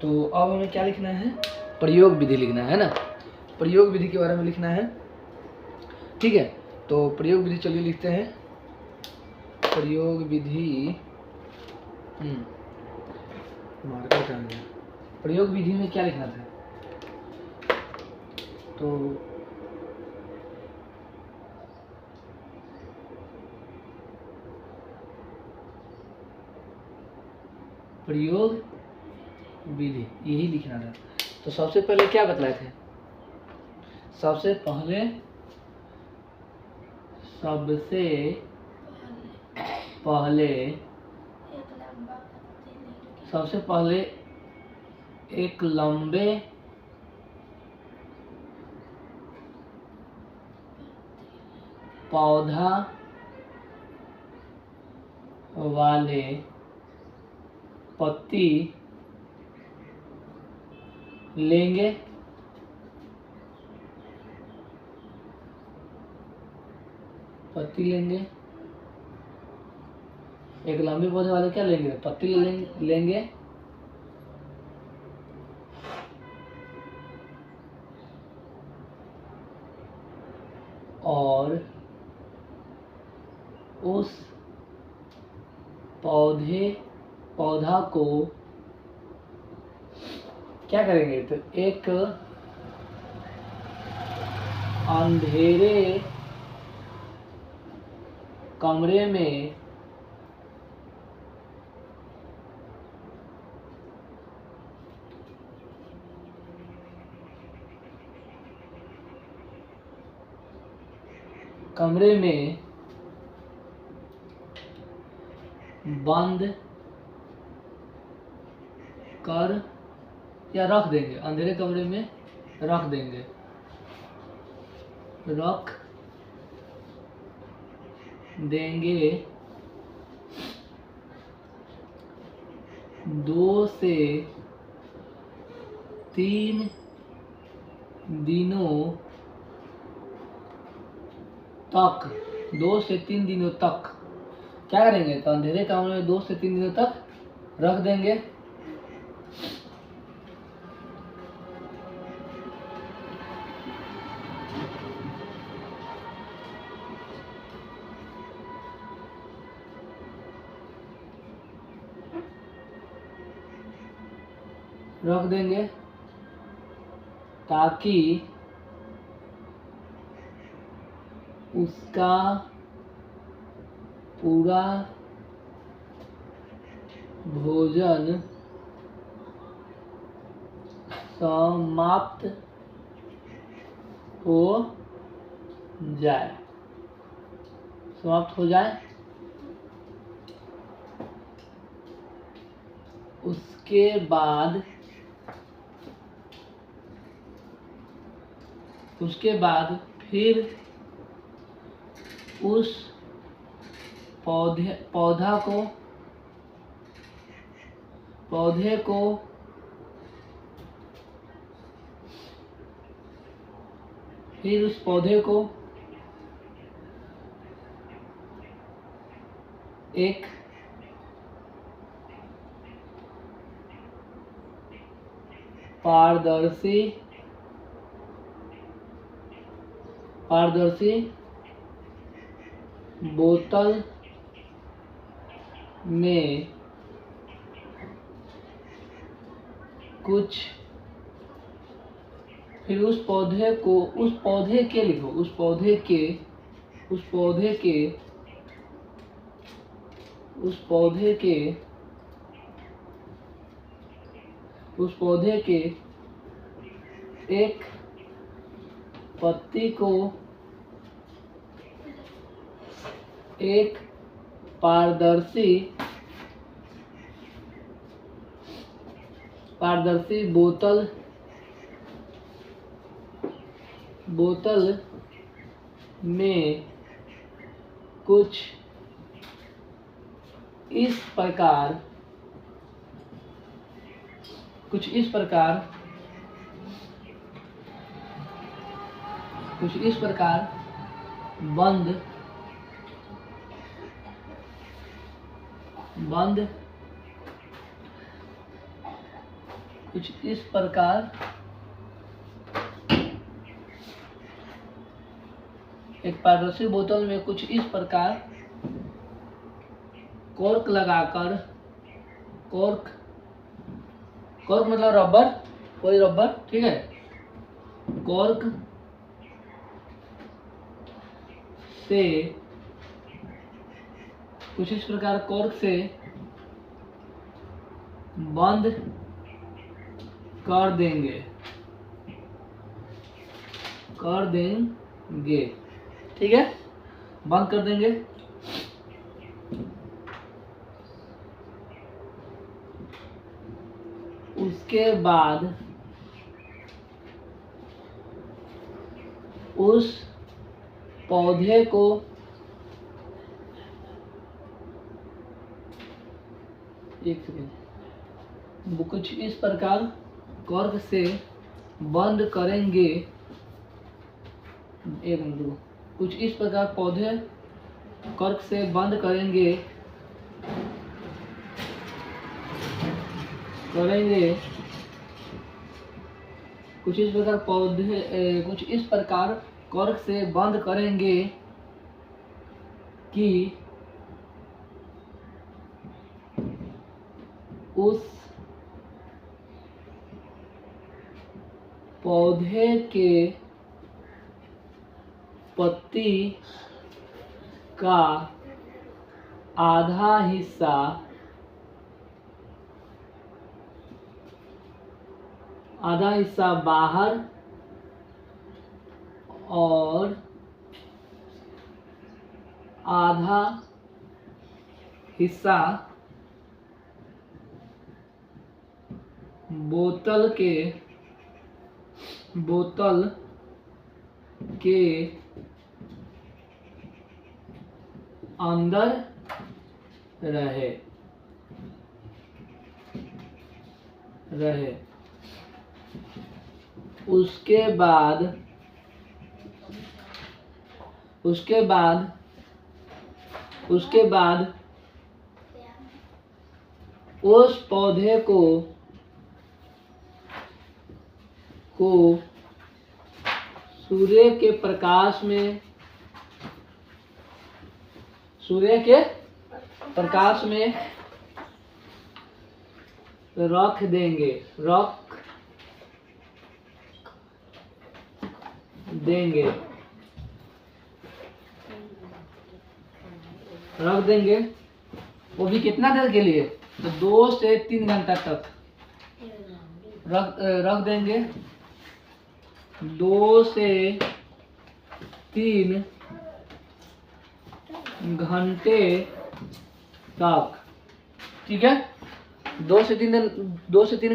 तो अब हमें क्या लिखना है, प्रयोग विधि लिखना है ना, प्रयोग विधि के बारे में लिखना है। ठीक है, तो प्रयोग विधि चलिए लिखते हैं। प्रयोग विधि मार्कर कहाँ गया? प्रयोग विधि में क्या लिखना था? तो प्रयोग विधि यही लिखना था। तो सबसे पहले क्या बतलाए थे? सबसे पहले एक लंबे पौधा वाले पत्ती लेंगे। एक लंबे पौधे वाले क्या लेंगे? पत्ती लेंगे। और उस पौधा को क्या करेंगे? तो एक अंधेरे कमरे में बंद कर या रख देंगे, अंधेरे कमरे में रख देंगे, 2 से 3 दिनों तक क्या करेंगे? तो अंधेरे कमरे में 2 से 3 दिनों तक रख देंगे। ताकि उसका पूरा भोजन समाप्त हो जाए। उसके बाद फिर उस पौधे को एक पारदर्शी बोतल में कुछ, फिर उस पौधे के एक पत्ती को एक पारदर्शी बोतल में कुछ इस प्रकार बंद कुछ इस प्रकार एक पारदर्शी बोतल में कुछ इस प्रकार कॉर्क लगाकर, कॉर्क मतलब रबर, कोई रबर, ठीक है, कॉर्क से कुछ इस प्रकार कॉर्क से बंद कर देंगे, ठीक है, बंद कर देंगे। उसके बाद उस पौधे को कुछ इस प्रकार कॉर्क से बंद करेंगे, एक मिनट रुको, कुछ इस प्रकार पौधे कॉर्क से बंद करेंगे कुछ इस प्रकार कुछ इस प्रकार कॉर्क से बंद करेंगे कि उस पौधे के पत्ती का आधा हिस्सा बाहर और आधा हिस्सा बोतल के अंदर रहे। उसके बाद उस पौधे को सूर्य के प्रकाश में रख देंगे वो भी कितना देर के लिए, तो 2 से 3 घंटा तक रख देंगे, 2 से 3 घंटे तक, ठीक है, 2 से 3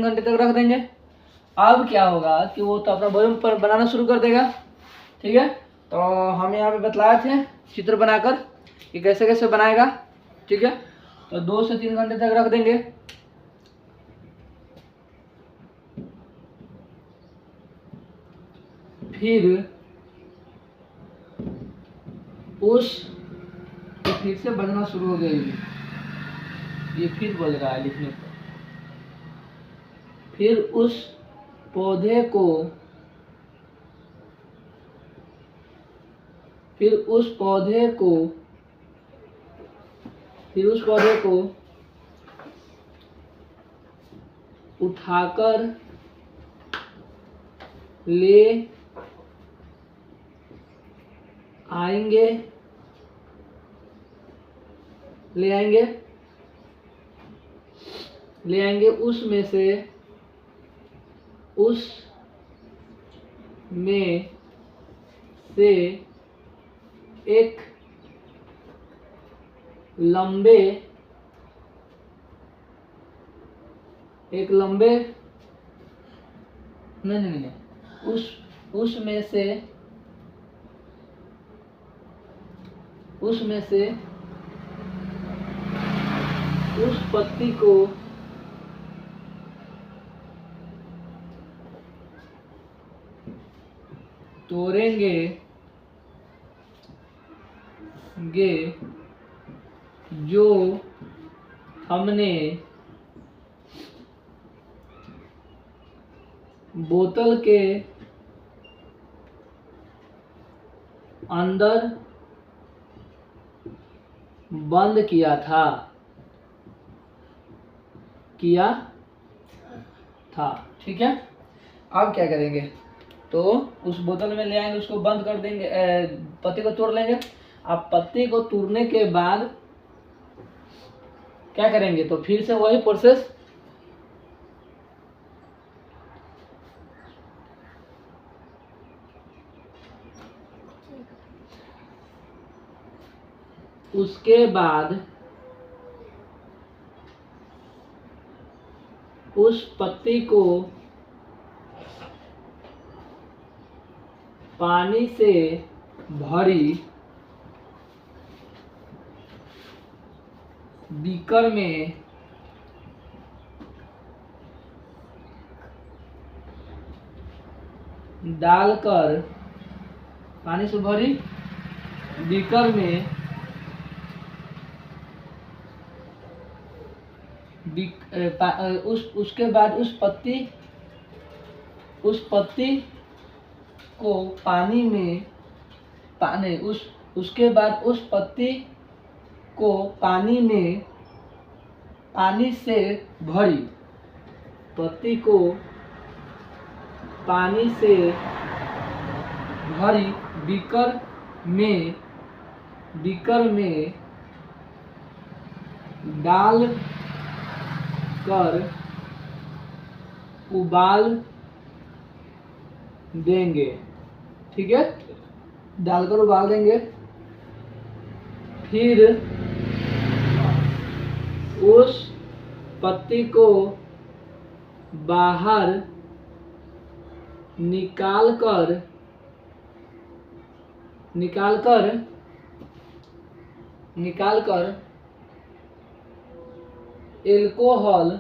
घंटे तक रख देंगे। अब क्या होगा कि वो तो अपना भोजन पर बनाना शुरू कर देगा, ठीक है। तो हम यहाँ पे बतलाए थे चित्र बनाकर कि कैसे कैसे बनाएगा, ठीक है। तो 2 से 3 घंटे तक रख देंगे। फिर से बनना शुरू हो गया, ये फिर बोल रहा है लिखने पर। फिर उस पौधे को उठाकर ले आएंगे उसमें से एक लंबे नहीं, उसमें से उस पत्ती को तोड़ेंगे जो हमने बोतल के अंदर बंद किया था ठीक है। अब क्या करेंगे, तो उस बोतल में ले आएंगे, उसको बंद कर देंगे, पत्ती को तोड़ लेंगे। अब पत्ती को तोड़ने के बाद क्या करेंगे, तो फिर से वही प्रोसेस, उसके बाद उस पत्ती को पानी से भरी बीकर में डालकर, पानी से भरी बीकर में उसके बाद उस पत्ती को पानी में उसके बाद उस पत्ती को पानी से भरी, पत्ती को पानी से भरी बीकर में डाल कर उबाल देंगे, ठीक है, डालकर उबाल देंगे। फिर उस पत्ती को बाहर निकाल कर एल्कोहल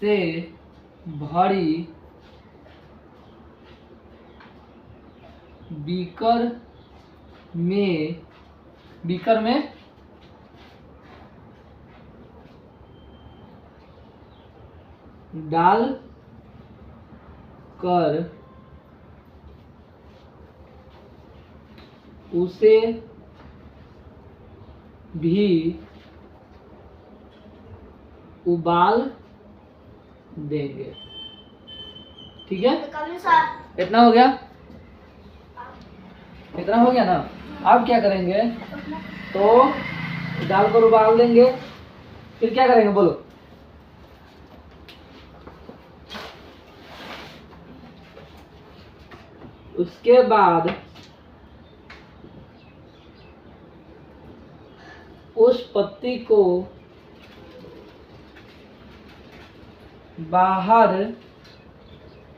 से भरी बीकर में डाल कर उसे भी उबाल देंगे, ठीक है। इतना हो गया, इतना हो गया ना। अब क्या करेंगे, तो डालकर उबाल देंगे, फिर क्या करेंगे बोलो, उसके बाद उस पत्ती को बाहर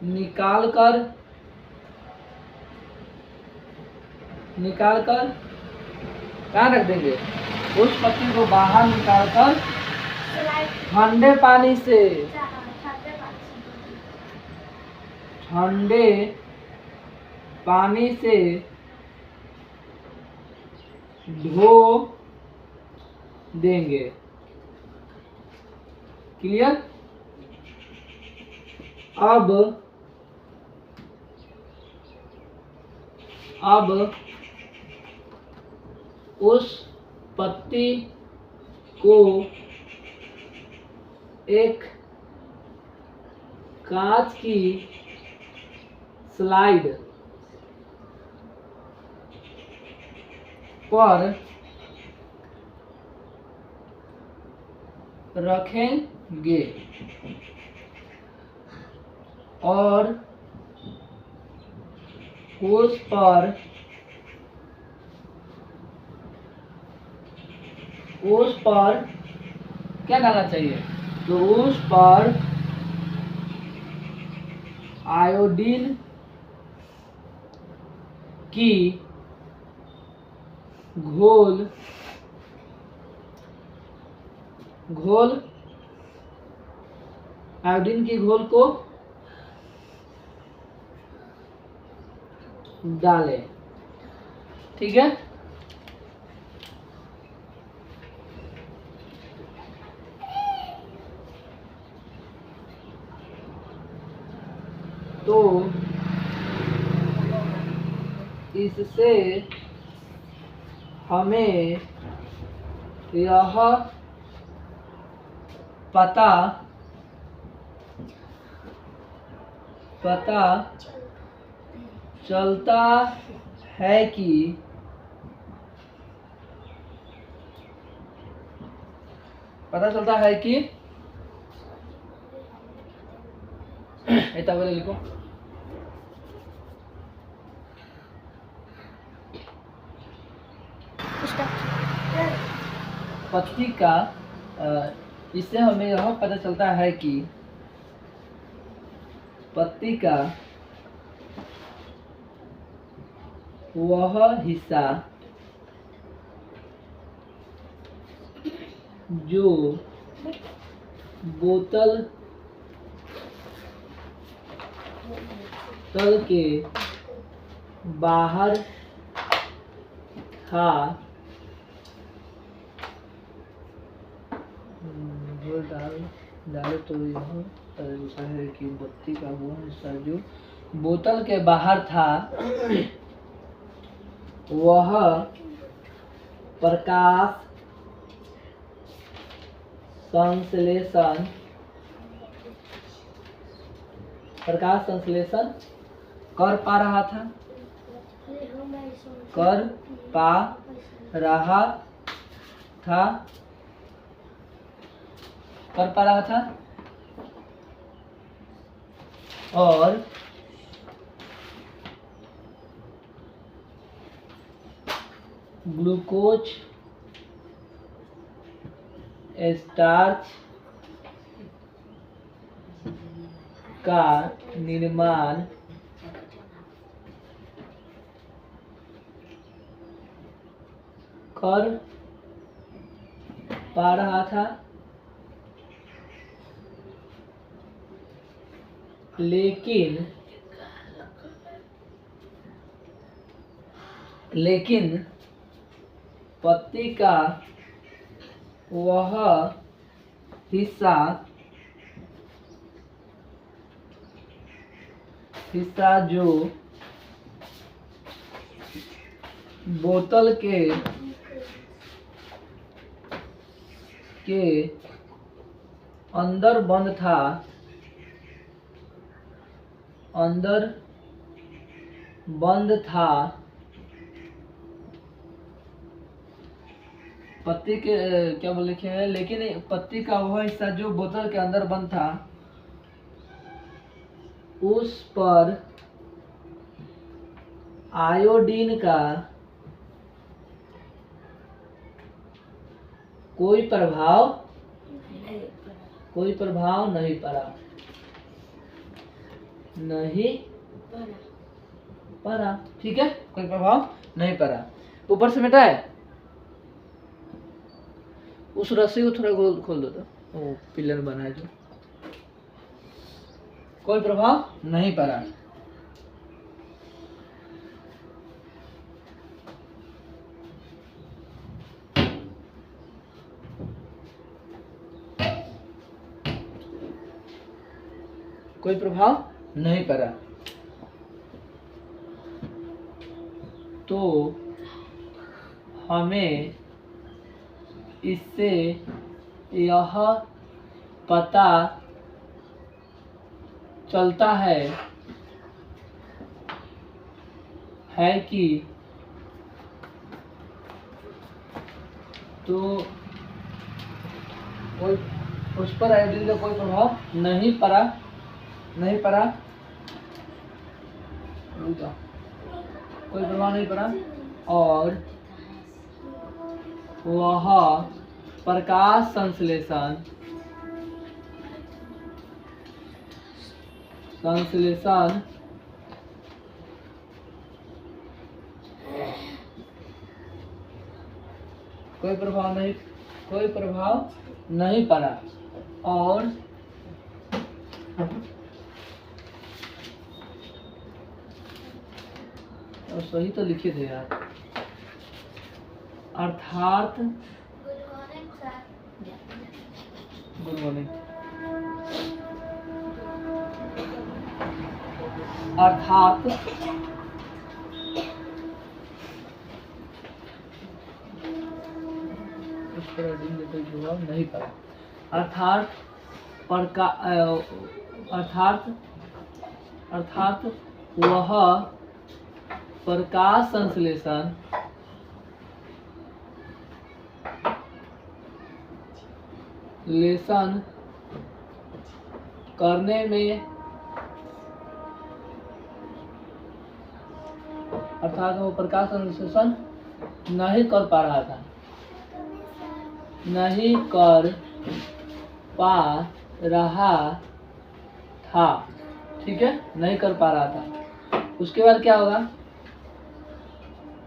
निकाल कर कहाँ रख देंगे, उस पत्ती को बाहर निकाल कर ठंडे पानी से धो देंगे, क्लियर। अब उस पत्ती को एक कांच की स्लाइड पर रखेंगे और उस पर क्या डालना चाहिए, तो उस पर आयोडीन की घोल आयोडीन की घोल को डालें, ठीक है। इससे हमें यह पता चलता है कि इतना बोले लिखो। पत्ती का इससे हमें यह पता चलता है कि पत्ती का वह हिस्सा जो बोतल तल के बाहर था, डाले तो यह ऐसा है कि बत्ती का वह हिस्सा जो बोतल के बाहर था वह प्रकाश संश्लेषण कर पा रहा था और ग्लूकोज स्टार्च का निर्माण कर पा रहा था, लेकिन पत्ती का वह हिस्सा जो बोतल के अंदर बंद था, पत्ती के क्या बोले हैं, लेकिन पत्ती का वह हिस्सा जो बोतल के अंदर बंद था उस पर आयोडीन का कोई प्रभाव नहीं पड़ा। ठीक है, कोई प्रभाव नहीं पड़ा। ऊपर से मिटा है, उस रस्सी को थोड़ा खोल दो तो वो पिलर बना है जो, कोई प्रभाव नहीं पड़ा। कोई प्रभाव नहीं पड़ा। तो हमें इससे यह पता चलता है कि तो कोई उस पर आयोडीन का कोई प्रभाव नहीं पड़ा। कोई प्रभाव नहीं पड़ा और वह प्रकाश संश्लेषण कोई प्रभाव नहीं पड़ा और सही तो लिखे थे यार, अर्थात गुड मॉर्निंग, अर्थात रेडिएटर प्रभाव नहीं पड़ा, अर्थात वह प्रकाश संश्लेषण करने में अर्थात वो प्रकाश संश्लेषण नहीं कर पा रहा था, नहीं कर पा रहा था, ठीक है, नहीं कर पा रहा था। उसके बाद क्या होगा,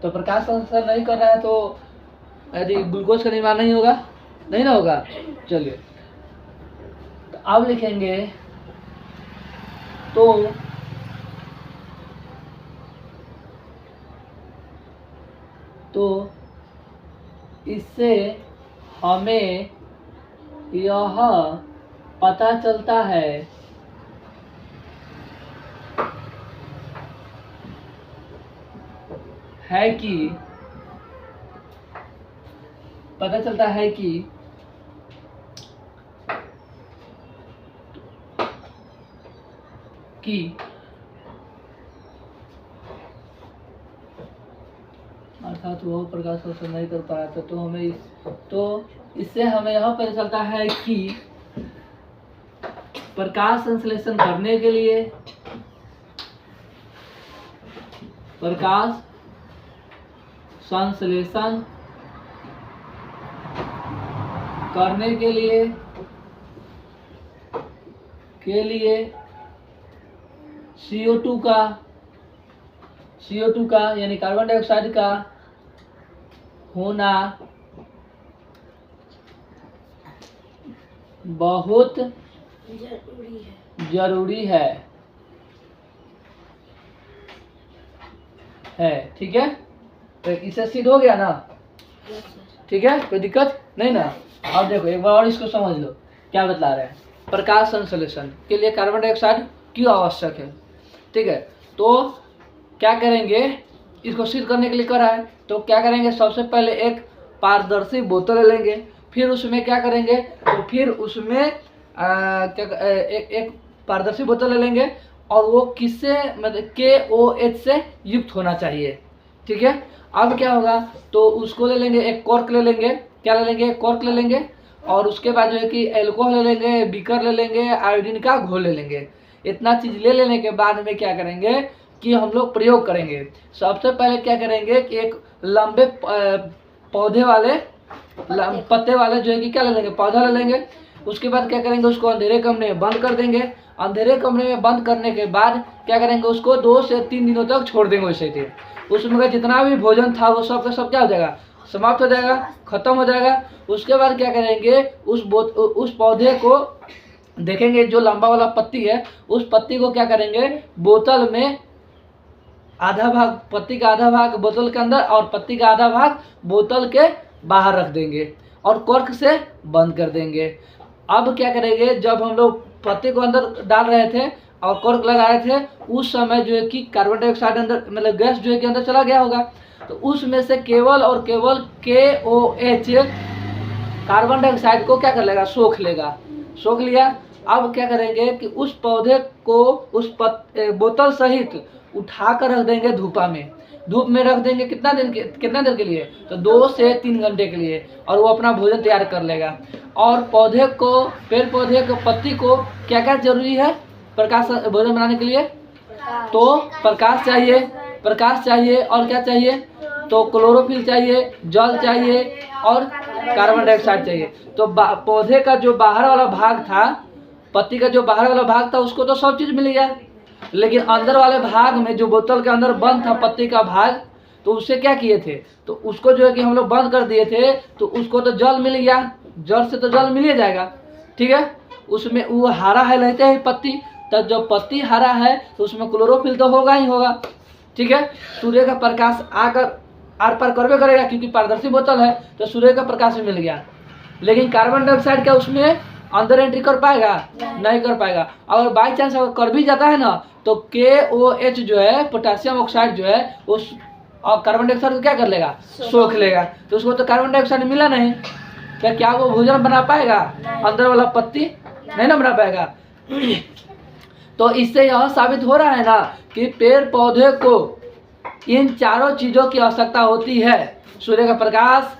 तो प्रकाश संश्लेषण नहीं कर रहा है तो यदि ग्लूकोज का निर्माण नहीं होगा, नहीं ना होगा। चलिए तो अब लिखेंगे तो इससे हमें यह पता चलता है कि अर्थात वह प्रकाश संश्लेषण नहीं कर पा रहा था, तो इससे हमें यह पता चलता है कि प्रकाश संश्लेषण करने के लिए CO2 का यानी कार्बन डाइऑक्साइड का होना बहुत जरूरी है, ठीक है। तो इससे सिद्ध हो गया ना, ठीक है, कोई दिक्कत नहीं ना। अब देखो एक बार और इसको समझ लो क्या बतला रहे हैं। प्रकाश संश्लेषण के लिए कार्बन डाइऑक्साइड क्यों आवश्यक है, ठीक है। तो क्या करेंगे, इसको सिद्ध करने के लिए करा है, तो क्या करेंगे, सबसे पहले एक पारदर्शी बोतल ले लेंगे, फिर उसमें क्या करेंगे, तो फिर उसमें एक पारदर्शी बोतल ले लेंगे और वो किससे, मतलब KOH से युक्त होना चाहिए, ठीक है। अब क्या होगा, तो उसको ले लेंगे, एक कॉर्क ले लेंगे, क्या ले लेंगे, कॉर्क ले लेंगे, और उसके बाद जो है कि एल्कोहल ले लेंगे, बीकर ले लेंगे, आयोडीन का घोल ले लेंगे। इतना चीज़ ले लेने के बाद में क्या करेंगे कि हम लोग प्रयोग करेंगे। सबसे पहले क्या करेंगे कि एक लंबे पौधे वाले पत्ते वाले जो है कि क्या ले लेंगे, पौधा ले लेंगे। उसके बाद क्या करेंगे, उसको अंधेरे कमरे में बंद कर देंगे। अंधेरे कमरे में बंद करने के बाद क्या करेंगे, उसको 2 से 3 दिनों तक छोड़ देंगे वैसे ही। उसमें का जितना भी भोजन था वो सब का सब क्या हो जाएगा, समाप्त हो जाएगा, खत्म हो जाएगा। उसके बाद क्या करेंगे, उस पौधे को देखेंगे, जो लंबा वाला पत्ती है उस पत्ती को क्या करेंगे, बोतल में आधा भाग, पत्ती का आधा भाग बोतल के अंदर और पत्ती का आधा भाग बोतल के बाहर रख देंगे और कॉर्क से बंद कर देंगे। अब क्या करेंगे, जब हम लोग पत्ती को अंदर डाल रहे थे और कॉर्क लगाए थे, उस समय जो है कि कार्बन डाइऑक्साइड अंदर, मतलब गैस जो है कि अंदर चला गया होगा, तो उसमें से केवल और केवल KOH कार्बन डाइऑक्साइड को क्या कर लेगा, सोख लेगा। सोख लिया। अब क्या करेंगे कि उस पौधे को उस बोतल सहित उठा कर रख देंगे धूपा में। धूप में रख देंगे कितना देर के लिए, तो 2 से 3 घंटे के लिए, और वो अपना भोजन तैयार कर लेगा। और पौधे को, पेड़ पौधे को, पत्ती को क्या क्या जरूरी है प्रकाश भोजन बनाने के लिए, तो प्रकाश चाहिए और क्या चाहिए, तो क्लोरोफिल चाहिए, जल चाहिए और कार्बन डाइऑक्साइड चाहिए। तो पौधे का जो बाहर वाला भाग था, पत्ती का जो बाहर वाला भाग था, उसको तो सब चीज मिल गया, लेकिन अंदर वाले भाग में जो बोतल के अंदर बंद था पत्ती का भाग, तो उससे क्या किए थे, तो उसको जो है कि हम लोग बंद कर दिए थे, तो उसको तो जल मिल गया, जड़ से तो जल मिल ही जाएगा, ठीक है। उसमें वो हरा है, रहते हैं पत्ती, तो जब पत्ती हरा है तो उसमें क्लोरोफिल तो होगा ही होगा, ठीक है। सूर्य का प्रकाश आकर आर पार करवे करेगा, क्योंकि पारदर्शी बोतल है तो सूर्य का प्रकाश मिल गया। लेकिन कार्बन डाइऑक्साइड क्या उसमें अंदर एंट्री कर पाएगा, नहीं कर पाएगा। अगर बाई चांस अगर कर भी जाता है ना, तो KOH जो है, पोटेशियम ऑक्साइड जो है, उस कार्बन डाइऑक्साइड को क्या कर लेगा, सोख लेगा। तो उसको तो कार्बन डाइऑक्साइड मिला नहीं, क्या वो भोजन बना पाएगा? अंदर वाला पत्ती नहीं ना बना पाएगा। तो इससे यह साबित हो रहा है ना कि पेड़ पौधे को इन चारों चीज़ों की आवश्यकता होती है, सूर्य का प्रकाश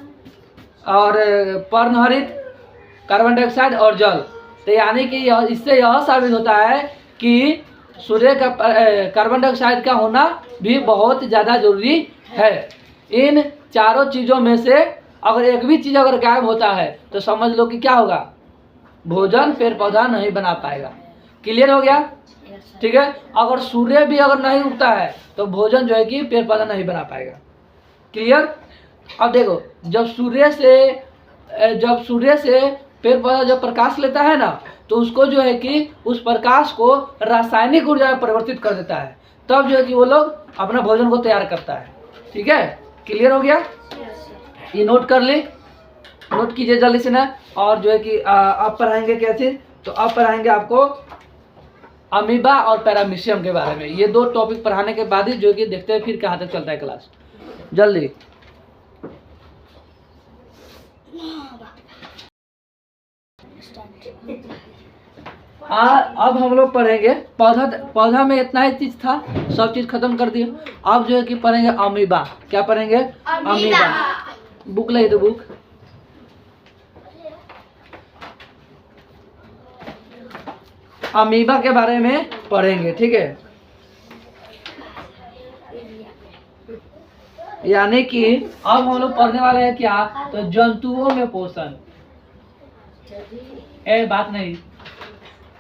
और पर्णहरित, कार्बन डाइऑक्साइड और जल। तो यानी कि इससे यह साबित होता है कि सूर्य का कार्बन डाइऑक्साइड का होना भी बहुत ज़्यादा जरूरी है। इन चारों चीज़ों में से अगर एक भी चीज़ अगर गायब होता है तो समझ लो कि क्या होगा? भोजन पेड़ पौधा नहीं बना पाएगा। क्लियर हो गया? ठीक है। अगर सूर्य भी अगर नहीं उगता है तो भोजन जो है कि पेड़ पौधा नहीं बना पाएगा। क्लियर? अब देखो, जब सूर्य से पेड़ पौधा जब प्रकाश लेता है ना तो उसको जो है कि उस प्रकाश को रासायनिक ऊर्जा में परिवर्तित कर देता है, तब जो है कि वो लोग अपना भोजन को तैयार करता है। ठीक है, क्लियर हो गया? ये नोट कर ले, नोट कीजिए जल्दी से ना। और जो है कि आप पढ़ाएंगे क्या चीज? तो आप पढ़ाएंगे आपको अमीबा और पैरामीशियम के बारे में। ये दो टॉपिक पढ़ाने के बाद ही जो कि देखते हैं फिर कहाँ तक चलता है क्लास। जल्दी। अब हम लोग पढ़ेंगे पौधा में इतना ही चीज था, सब चीज खत्म कर दिया। अब जो है कि पढ़ेंगे अमीबा। क्या पढ़ेंगे? अमीबा। बुक ले दो, बुक। अमीबा के बारे में पढ़ेंगे। ठीक है, यानी कि अब हम लोग पढ़ने वाले हैं क्या? तो जंतुओं में पोषण। बात नहीं,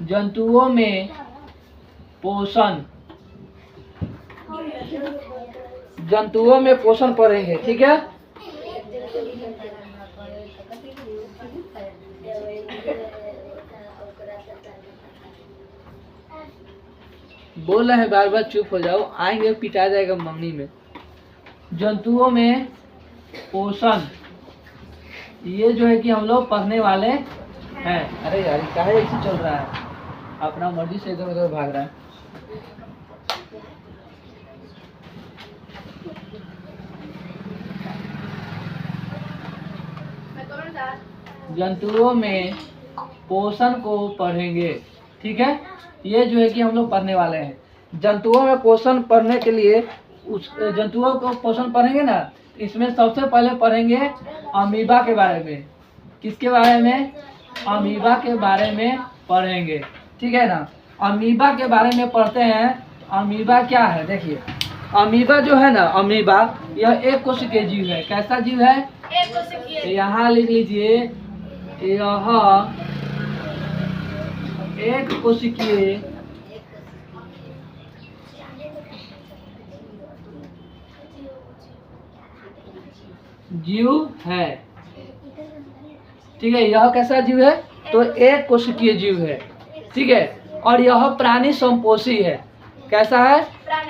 जंतुओं में पोषण, जंतुओं में पोषण पढ़ेंगे। ठीक है, बोल रहे हैं बार बार, चुप हो जाओ, आएंगे पिटा जाएगा मम्मी में। जंतुओं में पोषण, ये जो है कि हम लोग पढ़ने वाले हैं। अरे यार काहे ऐसे चल रहा है? अपना मर्जी से इधर उधर भाग रहा है। जंतुओं में पोषण को पढ़ेंगे। ठीक है, ये जो है कि हम लोग पढ़ने वाले हैं। जंतुओं में पोषण पढ़ने के लिए उस जंतुओं को पोषण पढ़ेंगे ना, इसमें सबसे पहले पढ़ेंगे अमीबा के बारे में। किसके बारे में? अमीबा के बारे में पढ़ेंगे। ठीक है ना, अमीबा के बारे में पढ़ते हैं। अमीबा क्या है? देखिए, अमीबा जो है ना, अमीबा यह एक कोशिकीय जीव है। कैसा जीव है? एक कोशिकीय। यहाँ लिख लीजिए, यह एक कोशिकीय जीव है। ठीक है, यह कैसा जीव है? तो एक कोशिकीय जीव है। ठीक है, और यह प्राणी संपोषी है। कैसा है?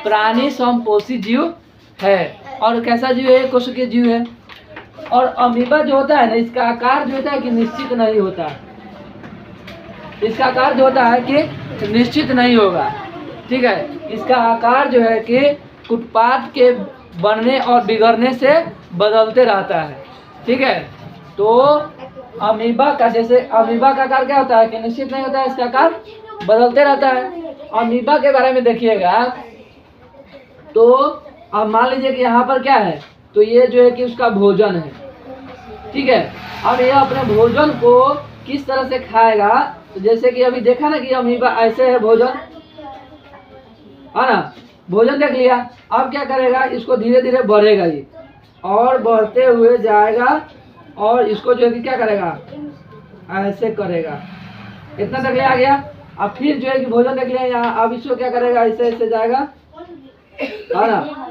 प्राणी संपोषी जीव है। और कैसा जीव है? एक कोशिकीय जीव है। और अमीबा जो होता है ना, इसका आकार जो होता है कि निश्चित नहीं होता। इसका आकार जो होता है कि निश्चित नहीं होगा। ठीक है, इसका आकार जो है कि उत्पाद के बनने और बिगड़ने से बदलते रहता है। ठीक है, तो अमीबा का, जैसे अमीबा का आकार क्या होता है कि निश्चित नहीं होता है, इसका आकार बदलते रहता है। अमीबा के बारे में देखिएगा तो अब मान लीजिए कि यहाँ पर क्या है, तो ये जो है कि उसका भोजन है। ठीक है, अब ये अपने भोजन को किस तरह से खाएगा? तो जैसे कि अभी देखा ना कि अमीबा ऐसे है, भोजन है ना, भोजन देख लिया। अब क्या करेगा? इसको धीरे धीरे बढ़ेगा ये, और बढ़ते हुए जाएगा, और इसको जो है कि क्या करेगा? ऐसे करेगा। इतना तक ले आ गया। अब फिर जो है कि भोजन देख लिया यहाँ, अब इसको क्या करेगा? ऐसे ऐसे जाएगा, है ना,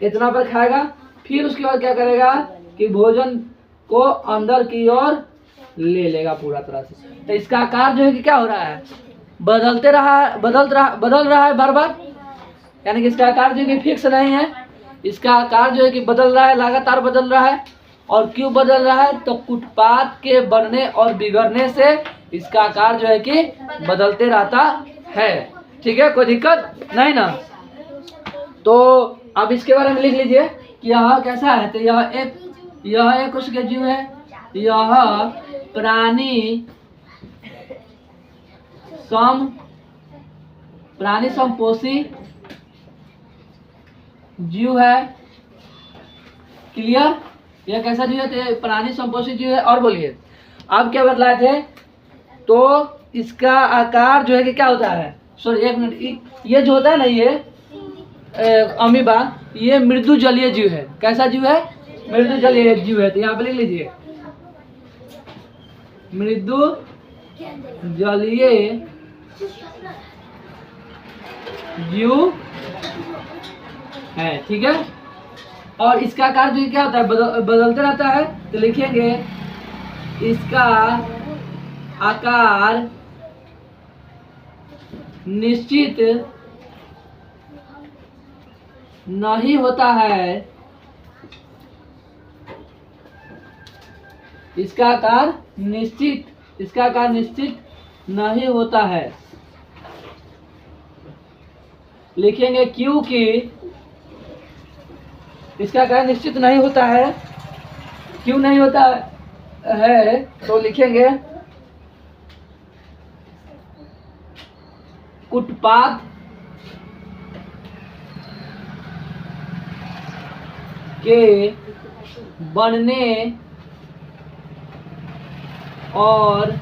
इतना पर खाएगा। फिर उसके बाद क्या करेगा कि भोजन को अंदर की ओर ले लेगा पूरा तरह से। तो इसका आकार जो है कि क्या हो रहा है? बदल रहा है बार बार। यानी कि इसका आकार जो है कि फिक्स नहीं है, इसका आकार जो है कि बदल रहा है, लगातार बदल रहा है। और क्यों बदल रहा है? तो उत्पाद के बढ़ने और बिगड़ने से इसका आकार जो है कि बदलते रहता है। ठीक है, कोई दिक्कत नहीं ना। तो अब इसके बारे में लिख लीजिए कि यह कैसा है। तो यह एक कोशिकीय जीव है। यह प्राणी समपोषी जीव है। क्लियर? यह कैसा जीव है? तो ये प्राणी समपोषी जीव है। और बोलिए, आप क्या बतलाए थे? तो इसका आकार जो है कि क्या होता है, सॉरी एक मिनट, ये जो होता है ना, ये अमीबा, ये मृदु जलीय जीव है। कैसा जीव है? मृदु जलीय जीव है। तो यहाँ पे लिख लीजिए, मृदु जलीय जीव है। ठीक है। और इसका आकार जो क्या होता है, बदलते रहता है। तो लिखेंगे इसका आकार निश्चित नहीं होता है। इसका आकार निश्चित नहीं होता है। लिखेंगे क्योंकि इसका आकार निश्चित नहीं होता है। क्यों नहीं होता है? तो लिखेंगे उत्पाद के बनने और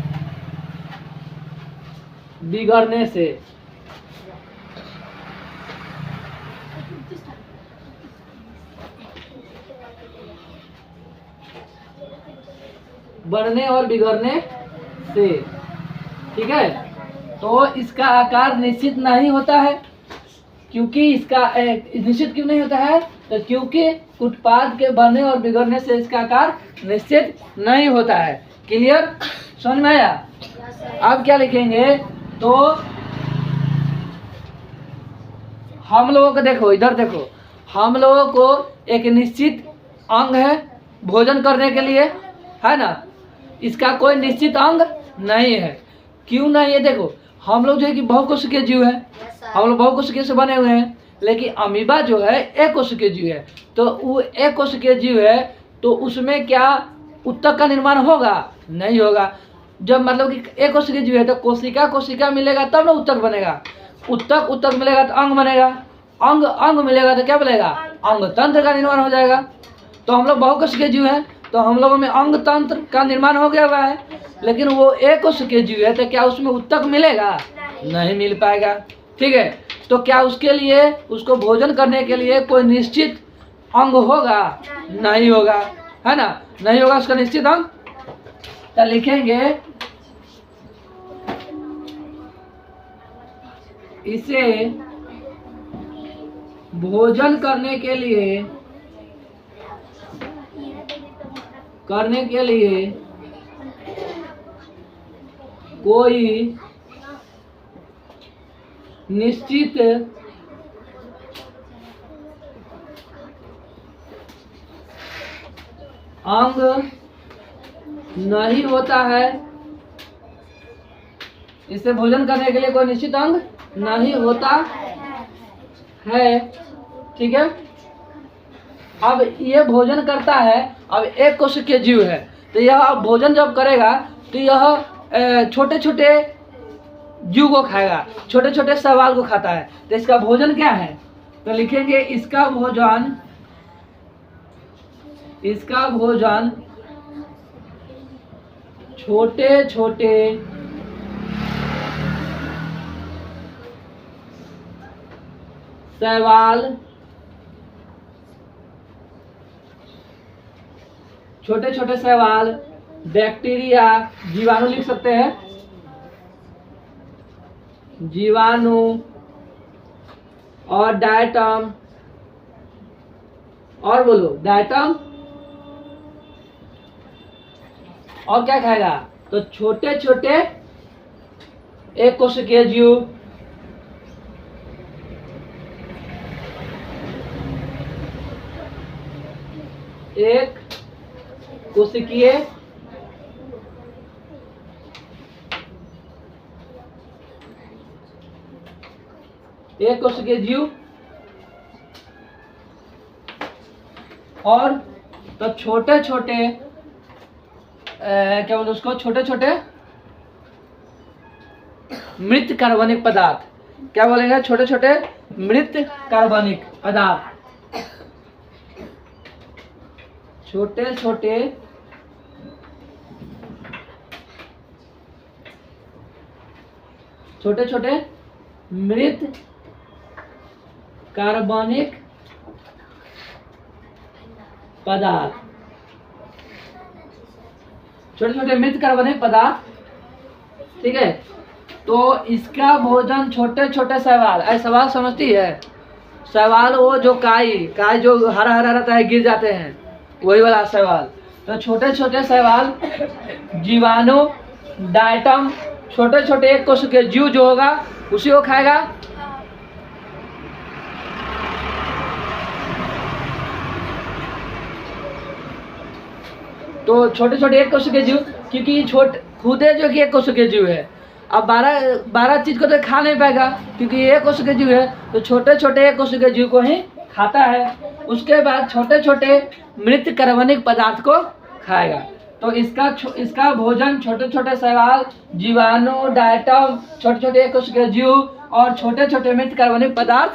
बिगड़ने से। बढ़ने और बिगड़ने से। ठीक है। तो इसका आकार निश्चित नहीं होता है। क्योंकि इसका निश्चित क्यों नहीं होता है? तो क्योंकि उत्पाद के बढ़ने और बिगड़ने से इसका आकार निश्चित नहीं होता है। क्लियर? समझ में आया? अब क्या लिखेंगे? तो हम लोगों को देखो, इधर देखो, हम लोगों को एक निश्चित अंग है भोजन करने के लिए, है ना? इसका कोई निश्चित अंग नहीं है। क्यों नहीं है? देखो, हम लोग जो है कि बहुकोशिकीय जीव है, हम लोग बहुकोशिकीय से बने हुए हैं। लेकिन अमीबा जो है एक कोशिकीय जीव है। तो वो एक कोशिकीय जीव है, तो उसमें क्या उत्तक का निर्माण होगा? नहीं होगा। जब मतलब कि एक कोशिकीय जीव है तो कोशिका मिलेगा तब ना उत्तक बनेगा। उत्तक मिलेगा तो अंग बनेगा। अंग मिलेगा तो क्या बनेगा? अंग तंत्र का निर्माण हो जाएगा। तो हम लोग बहुकोशिकीय जीव हैं, तो हम लोगों में अंग तंत्र का निर्माण हो गया हुआ है। लेकिन वो एक कोशिकीय जीव है, तो क्या उसमें उत्तक मिलेगा? नहीं मिल पाएगा। ठीक है। तो क्या उसके लिए, उसको भोजन करने के लिए कोई निश्चित अंग होगा? नहीं होगा, है ना? नहीं होगा उसका निश्चित अंग। तो लिखेंगे इसे भोजन करने के लिए कोई निश्चित अंग नहीं होता है। इसे भोजन करने के लिए कोई निश्चित अंग नहीं होता है। ठीक है। अब ये भोजन करता है। अब एक कोशिकीय जीव है, तो यह भोजन जब करेगा तो यह छोटे छोटे जीव को खाएगा, छोटे छोटे शैवाल को खाता है। तो इसका भोजन क्या है? तो लिखेंगे इसका भोजन छोटे छोटे शैवाल, छोटे छोटे शैवाल, बैक्टीरिया, जीवाणु लिख सकते हैं, जीवाणु और डायटम। और बोलो डायटम। और क्या खाएगा? तो छोटे छोटे एक कोशिकीय जीव, एक कोशिकीय जीव। और तो छोटे छोटे क्या बोलते उसको, छोटे छोटे मृत कार्बनिक पदार्थ। क्या बोलेंगे, छोटे छोटे मृत कार्बनिक पदार्थ, छोटे छोटे छोटे छोटे मृत कार्बनिक पदार्थ, छोटे छोटे मृत कार्बनिक पदार्थ। ठीक है, तो इसका भोजन छोटे छोटे शैवाल, ऐसा सवाल समझती है, शैवाल वो जो काई जो हरा हरा रहता है गिर जाते हैं, वही वाला शैवाल। तो छोटे छोटे शैवाल, जीवाणु, डायटम, छोटे छोटे एक कोश के जीव जो होगा उसी को खाएगा। तो छोटे छोटे एक कोश के जीव, क्योंकि खुदे जो कि एक कोश के जीव है, अब 12 चीज को तो खा नहीं पाएगा क्योंकि एक कोश के जीव है, तो छोटे छोटे एक कोश के जीव को ही खाता है। उसके बाद छोटे छोटे मृत कार्बनिक पदार्थ को खाएगा। तो इसका भोजन छोटे छोटे शैवाल, जीवाणु, डायटम, छोटे छोटे एक कोश के जीव और छोटे छोटे मृत कार्बनिक पदार्थ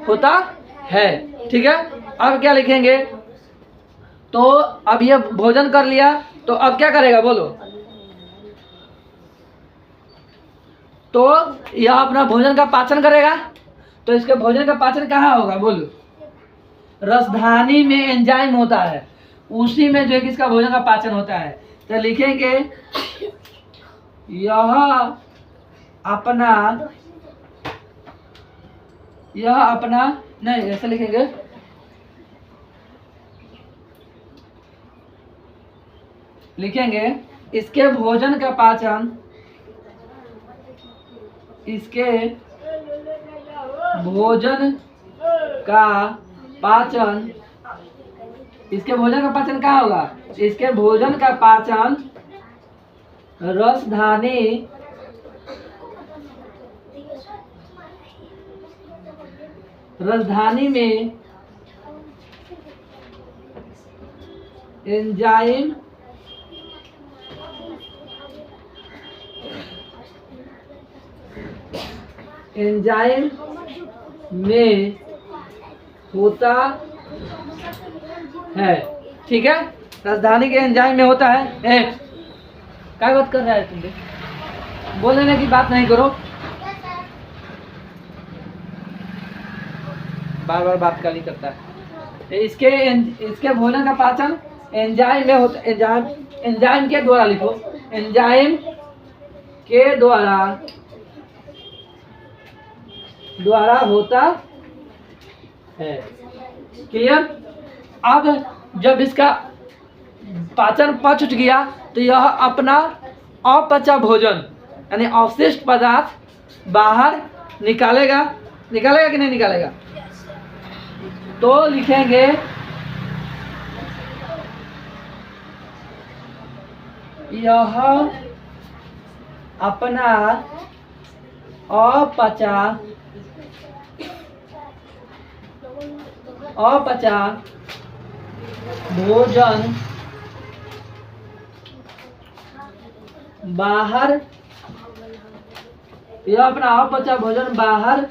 होता है। ठीक है, अब क्या लिखेंगे, तो अब ये भोजन कर लिया, तो अब क्या करेगा बोलो, तो यह अपना भोजन का पाचन करेगा। तो इसके भोजन का पाचन कहाँ होगा बोलो, रसधानी में एंजाइम होता है, उसी में जो है किसका भोजन का पाचन होता है। तो लिखेंगे यह अपना नहीं, ऐसे लिखेंगे, इसके भोजन का पाचन, इसके भोजन का पाचन कहाँ होगा, इसके भोजन का पाचन रसधानी में एंजाइम में होता है। ठीक है, राजधानी के एंजाइम में होता है। क्या बात कर रहा है तुम, बोलने की बात नहीं करो, बार बार बात का नहीं करता है। इसके भोजन का पाचन एंजाइम में होता, एंजाइम के द्वारा लिखो, एंजाइम के द्वारा होता है। क्लियर। अब जब इसका पाचन पच गया तो यह अपना अपचा भोजन यानी अवशिष्ट पदार्थ बाहर निकालेगा कि नहीं निकालेगा। तो लिखेंगे यह अपना अपचा भोजन बाहर, यह अपना अपचा भोजन बाहर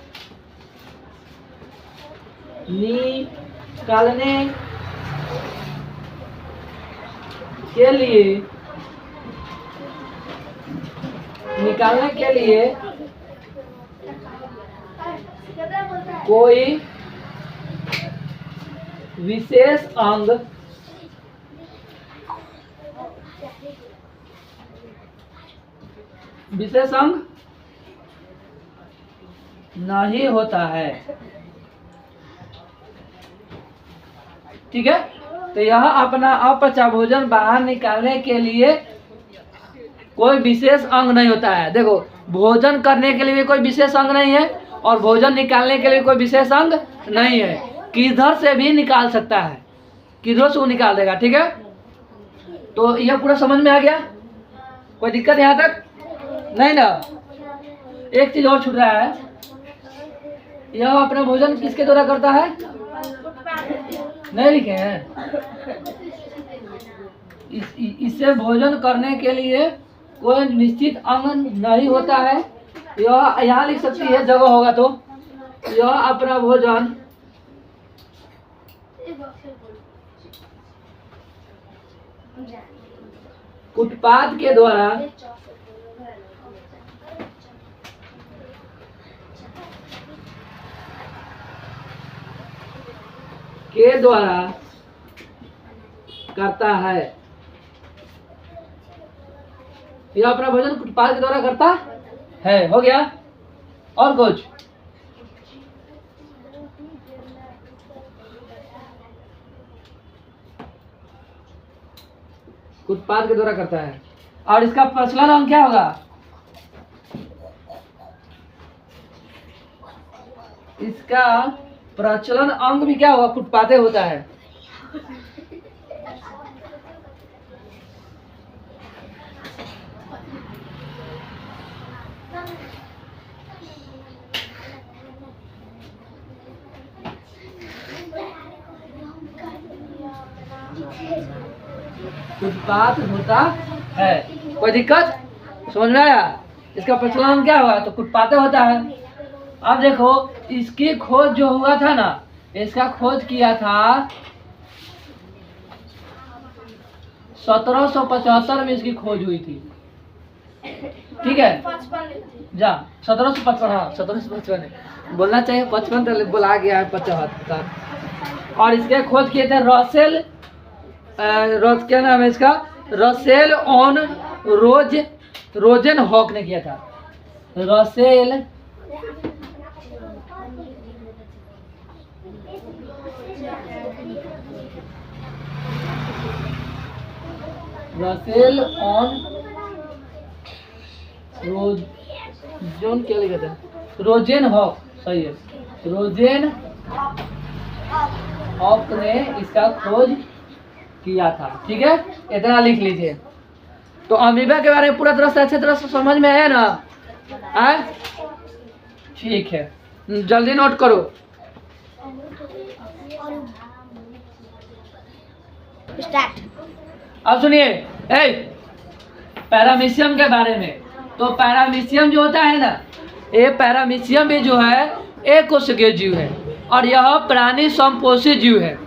निकालने के लिए कोई विशेष अंग नहीं होता है। ठीक है, तो यह अपना अपचा भोजन बाहर निकालने के लिए कोई विशेष अंग नहीं होता है। देखो, भोजन करने के लिए कोई विशेष अंग नहीं है और भोजन निकालने के लिए कोई विशेष अंग नहीं है। किधर से भी निकाल सकता है, किधर से वो निकाल देगा। ठीक है, तो यह पूरा समझ में आ गया, कोई दिक्कत यहाँ तक नहीं ना। एक चीज और छूट रहा है, यह अपना भोजन किसके द्वारा करता है, नहीं लिखे हैं। इसे भोजन करने के लिए कोई निश्चित अंग नहीं होता है। यह यहाँ लिख सकती है जगह होगा तो, यह अपना भोजन उत्पाद के द्वारा करता है। यह अपना भोजन उत्पाद के द्वारा करता है। हो गया? और कुछ? उत्पाद के द्वारा करता है। और इसका प्रचलन अंग क्या होगा? इसका प्रचलन अंग भी क्या होगा? कुटपाते होता है। उत्पाद होता है। कोई दिक्कत? समझ में आया? इसका प्रचलन क्या हुआ? तो कुटपाते होता है। अब देखो, इसकी खोज जो हुआ था ना, इसका खोज किया था 1775 में इसकी खोज हुई थी। ठीक है, जा 1755। हाँ 1755 बोलना चाहिए, 55 तो बोला गया है 75। और इसके खोज किए थे रसेल, क्या नाम है इसका? रसेल ऑन रोजेनहॉक ने किया था। रसेल ऑन रोजन क्या लिखा था? रोजेनहॉक, सही है। रोजेनहॉक ने इसका खोज किया था। ठीक है, इतना लिख लीजिए। तो अमीबा के बारे में पूरा तरह से अच्छी तरह से समझ में है ना? आए? ठीक है, जल्दी नोट करो। स्टार्ट। अब सुनिए, पैरामीशियम के बारे में। तो पैरामीशियम जो होता है ना, ये पैरामीशियम भी जो है एक कोशिकीय जीव है और यह प्राणी संपोषी जीव है।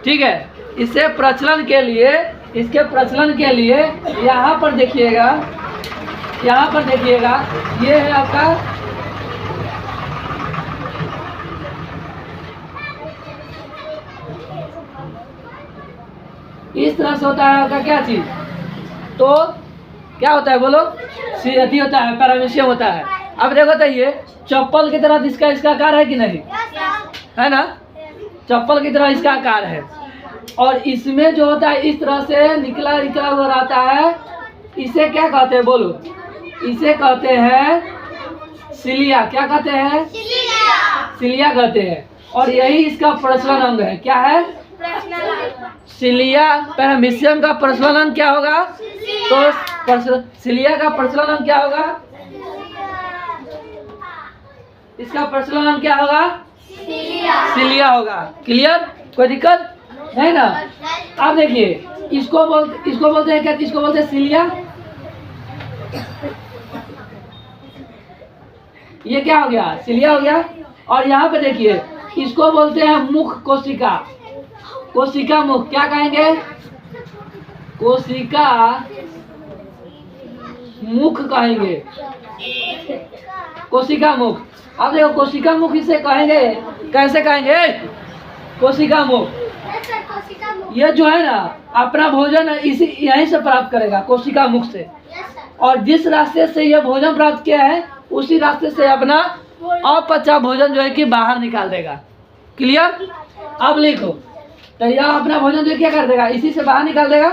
ठीक है, इसके प्रचलन के लिए यहाँ पर देखिएगा, ये है आपका इस तरह से होता है आपका क्या चीज? तो क्या होता है बोलो? सीधी होता है, पैरामीशियम होता है। अब देखो तो ये चप्पल की तरह इसका आकार है कि नहीं है ना? चप्पल की तरह इसका आकार है और इसमें जो होता है इस तरह से निकला हुआ रहता है। इसे क्या कहते हैं बोलो? इसे कहते हैं सिलिया। क्या कहते हैं? सिलिया कहते हैं। और यही इसका प्रचलन अंग है। क्या है? सिलिया। पैरामीशियम का प्रचलन अंग क्या होगा? तो सिलिया का प्रचलन अंग क्या होगा? इसका प्रचलन अंग क्या होगा? सिलिया होगा। क्लियर? कोई दिक्कत है ना? अब देखिए, इसको बोलते हैं क्या? किसको बोलते हैं? सिलिया। ये क्या हो गया? सिलिया हो गया। और यहाँ पे देखिए, इसको बोलते हैं मुख कोशिका। कोशिका मुख क्या कहेंगे? कोशिका मुख कहेंगे। कोशिका मुख। अब देखो, कोशिका मुख इसे कहेंगे, कैसे कहेंगे? कोशिका मुख। ये जो है ना अपना भोजन इसी यहीं से प्राप्त करेगा, कोशिका मुख से। और जिस रास्ते से यह भोजन प्राप्त किया है उसी रास्ते से अपना अपचा भोजन जो है कि बाहर निकाल देगा। क्लियर? अब लिखो, तो यह अपना भोजन जो क्या कर देगा? इसी से बाहर निकाल देगा।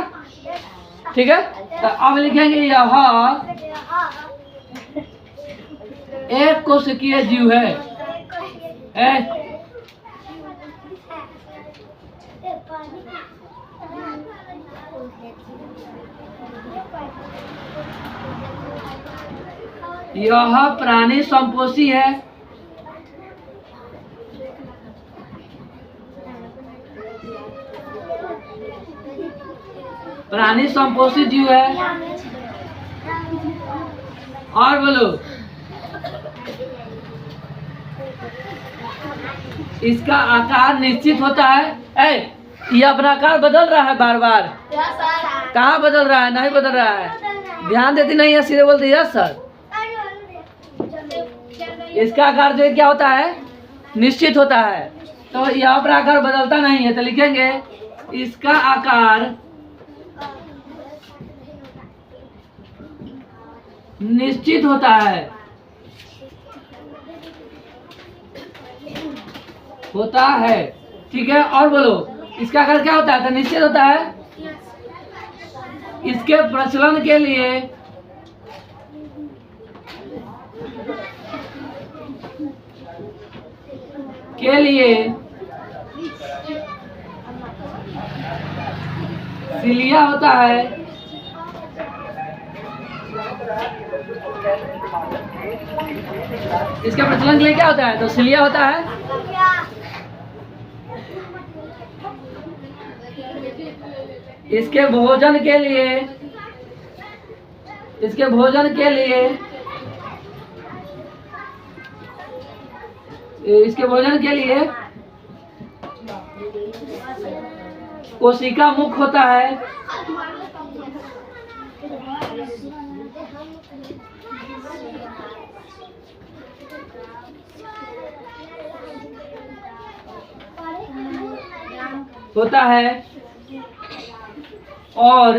ठीक है, तो अब लिखेंगे यह एक कोशिकीय जीव है। यह प्राणी संपोषी है। प्राणी संपोषित जीव है। और बोलो, इसका आकार निश्चित होता है। ये अपना आकार बदल रहा है बार बार। कहाँ बदल रहा है? नहीं बदल रहा है। ध्यान देती नहीं है, सीधे बोलती है सर। इसका आकार जो है क्या होता है? निश्चित होता है। तो यहाँ पर आकार बदलता नहीं है, तो लिखेंगे इसका आकार निश्चित होता है। होता है, ठीक है। और बोलो, इसका आकार क्या होता है? तो निश्चित होता है। इसके प्रचलन के लिए सिलिया होता है। इसके प्रचलन के लिए क्या होता है? तो सिलिया होता है। इसके भोजन के लिए कोशिका मुख होता है। और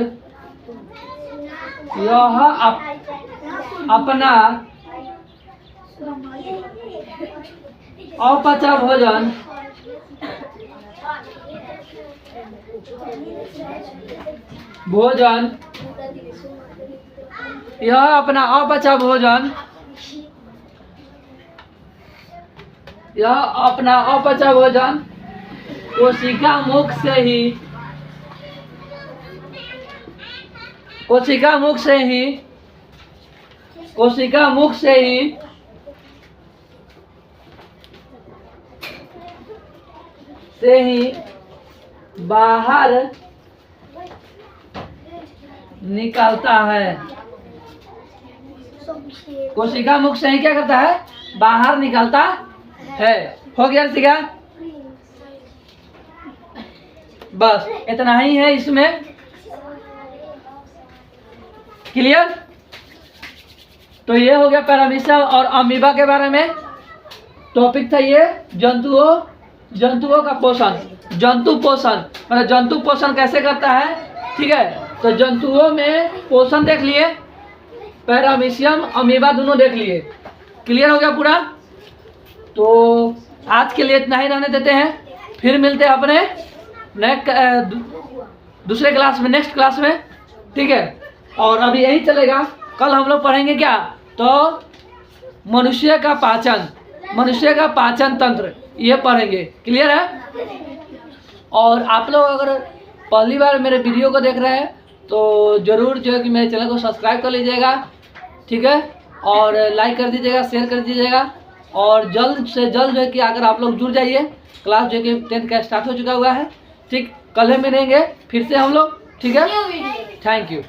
यह अपना अपचा भोजन यह अपना अपचा भोजन कोशिका मुख से ही बाहर निकलता है। कोशिका मुख से ही क्या करता है? बाहर निकलता है। हो गया सीखा? बस इतना ही है इसमें। क्लियर? तो ये हो गया पैरामीशियम और अमीबा के बारे में। टॉपिक था ये जंतुओं का पोषण। जंतु पोषण मतलब जंतु पोषण कैसे करता है, ठीक है। तो जंतुओं में पोषण देख लिए, पैरामीशियम अमीबा दोनों देख लिए। क्लियर हो गया पूरा? तो आज के लिए इतना ही रहने देते हैं। फिर मिलते हैं अपने दूसरे क्लास में, नेक्स्ट क्लास में, ठीक है। और अभी यही चलेगा। कल हम लोग पढ़ेंगे क्या? तो मनुष्य का पाचन तंत्र, ये पढ़ेंगे। क्लियर है? और आप लोग अगर पहली बार मेरे वीडियो को देख रहे हैं तो ज़रूर जो है कि मेरे चैनल को सब्सक्राइब कर लीजिएगा, ठीक है। और लाइक कर दीजिएगा, शेयर कर दीजिएगा। और जल्द से जल्द जो है कि अगर आप लोग जुड़ जाइए। क्लास जो है कि 10th का स्टार्ट हो चुका हुआ है, ठीक। कल मिलेंगे फिर से हम लोग, ठीक है। Thank you.